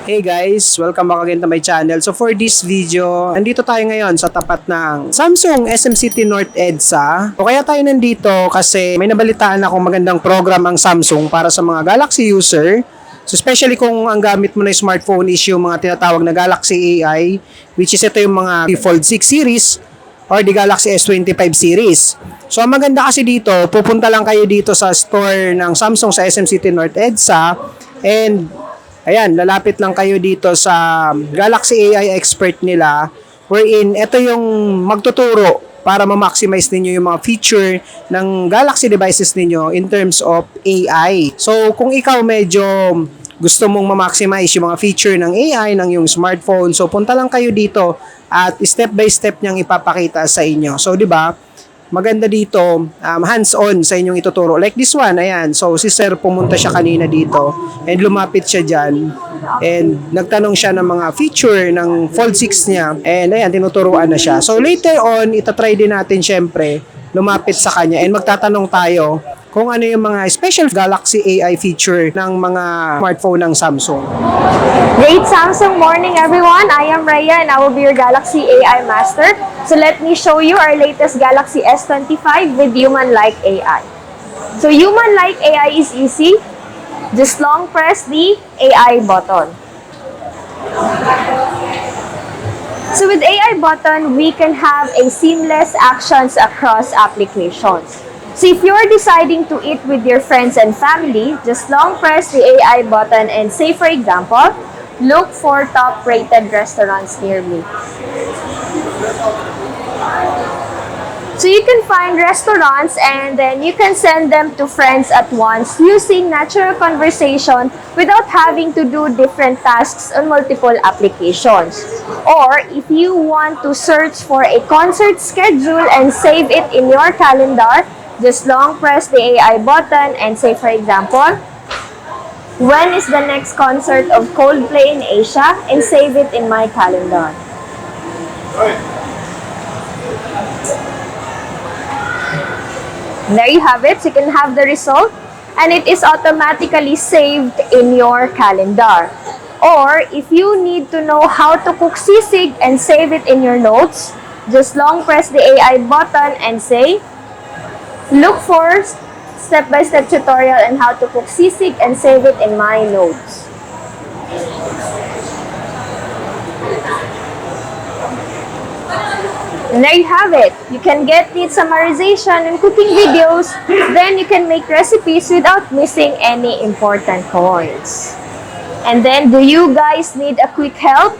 Hey guys, welcome back again to my channel. So for this video, nandito tayo ngayon sa tapat ng Samsung SM City North EDSA. O kaya tayo nandito kasi may nabalitaan akong magandang program ang Samsung para sa mga Galaxy user. So especially kung ang gamit mo na smartphone is yung mga tinatawag na Galaxy AI, which is ito yung mga Fold 6 series or the Galaxy S25 series. So ang maganda kasi dito, pupunta lang kayo dito sa store ng Samsung sa SM City North EDSA and ayan, lalapit lang kayo dito sa Galaxy AI expert nila wherein ito yung magtuturo para ma-maximize ninyo yung mga feature ng Galaxy devices ninyo in terms of AI. So kung ikaw medyo gusto mong ma-maximize yung mga feature ng AI ng yung smartphone, so punta lang kayo dito at step by step niyang ipapakita sa inyo. So 'di ba? Maganda dito, hands-on sa inyong ituturo. Like this one, ayan. So, si Sir pumunta siya kanina dito and lumapit siya dyan. And nagtanong siya ng mga feature ng Fold 6 niya. And ayan, tinuturuan na siya. So, later on, itatry din natin syempre lumapit sa kanya and magtatanong tayo kung ano yung mga special Galaxy AI feature ng mga smartphone ng Samsung. Great Samsung morning everyone! I am Raya and I will be your Galaxy AI Master. So let me show you our latest Galaxy S25 with human-like AI. So human-like AI is easy. Just long press the AI button. So with AI button, we can have a seamless actions across applications. So if you're deciding to eat with your friends and family, just long press the AI button and say, for example, look for top-rated restaurants near me. So you can find restaurants and then you can send them to friends at once using natural conversation without having to do different tasks on multiple applications. Or if you want to search for a concert schedule and save it in your calendar, just long press the AI button and say, for example, when is the next concert of Coldplay in Asia, and save it in my calendar. There you have it. So you can have the result and it is automatically saved in your calendar. Or if you need to know how to cook sisig and save it in your notes, just long press the AI button and say, look for step-by-step tutorial on how to cook sisig and save it in my notes. And there you have it. You can get neat summarization and cooking videos. Then you can make recipes without missing any important points. And then, do you guys need a quick help?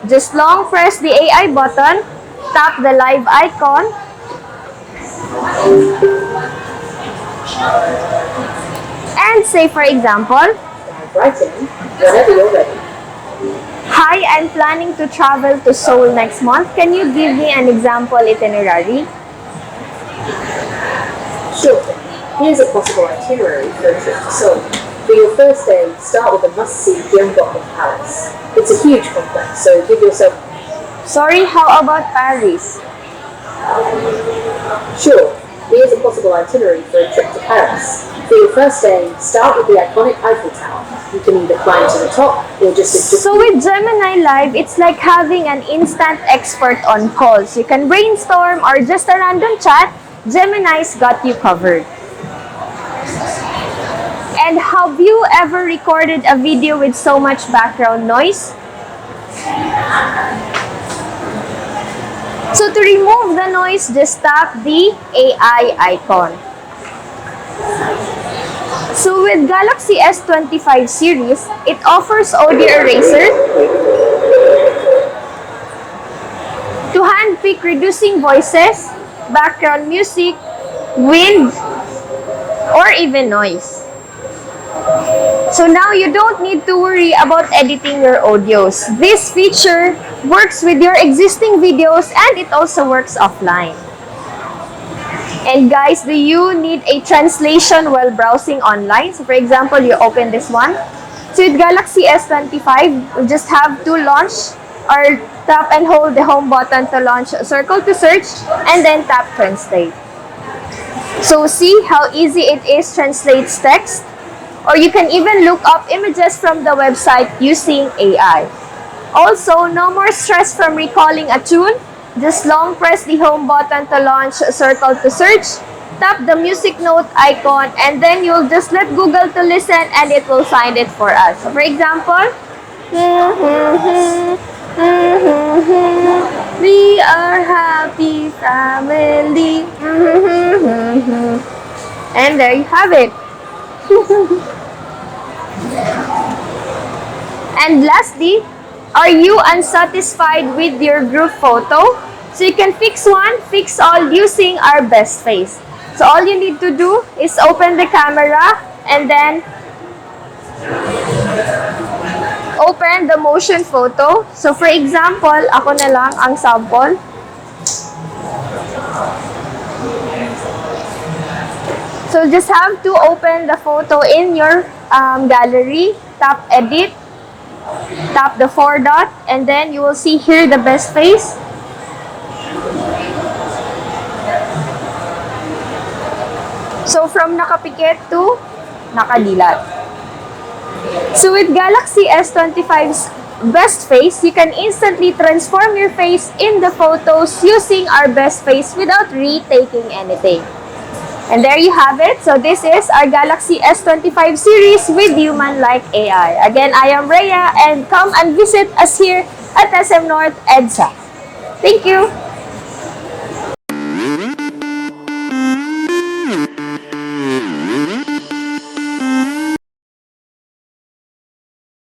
Just long press the AI button, tap the live icon, and say, for example, writing whenever you're ready. hi, I'm planning to travel to Seoul next month. Can you give me an example itinerary? Sure thing. Here's a possible itinerary for a trip to Seoul. For your first day, start with the must-see Gyeongbokgung Palace. It's a huge complex, so give yourself... Sorry, how about Paris? Sure. Here's a possible itinerary for a trip to Paris. For your first day, start with the iconic Eiffel Tower. You can either climb to the top or just... So with Gemini Live, it's like having an instant expert on calls. You can brainstorm or just a random chat, Gemini's got you covered. And have you ever recorded a video with so much background noise? So to remove the noise, just tap the AI icon. So with Galaxy S25 series, it offers audio eraser to handpick reducing voices, background music, wind, or even noise. So now you don't need to worry about editing your audios. This feature works with your existing videos and it also works offline. And guys, do you need a translation while browsing online? So for example, you open this one. So with Galaxy S25, you just have to launch or tap and hold the home button to launch Circle to search and then tap translate. So see how easy it is translates text. or you can even look up images from the website using AI. Also, no more stress from recalling a tune. Just long press the home button to launch Circle to search, tap the music note icon, and then you'll just let Google to listen and it will find it for us. So for example, we are happy family. And there you have it. And lastly, are you unsatisfied with your group photo? So you can fix one, fix all using our best face. So all you need to do is open the camera and then open the motion photo. So for example, ako na lang ang sample. So just have to open the photo in your gallery, tap edit, tap the 4 dot, and then you will see here the best face. So from nakapikit to nakadilat. So with Galaxy S25's best face, you can instantly transform your face in the photos using our best face without retaking anything. And there you have it. So this is our Galaxy S25 series with human-like AI. Again, I am Rhea, and come and visit us here at SM North EDSA. Thank you!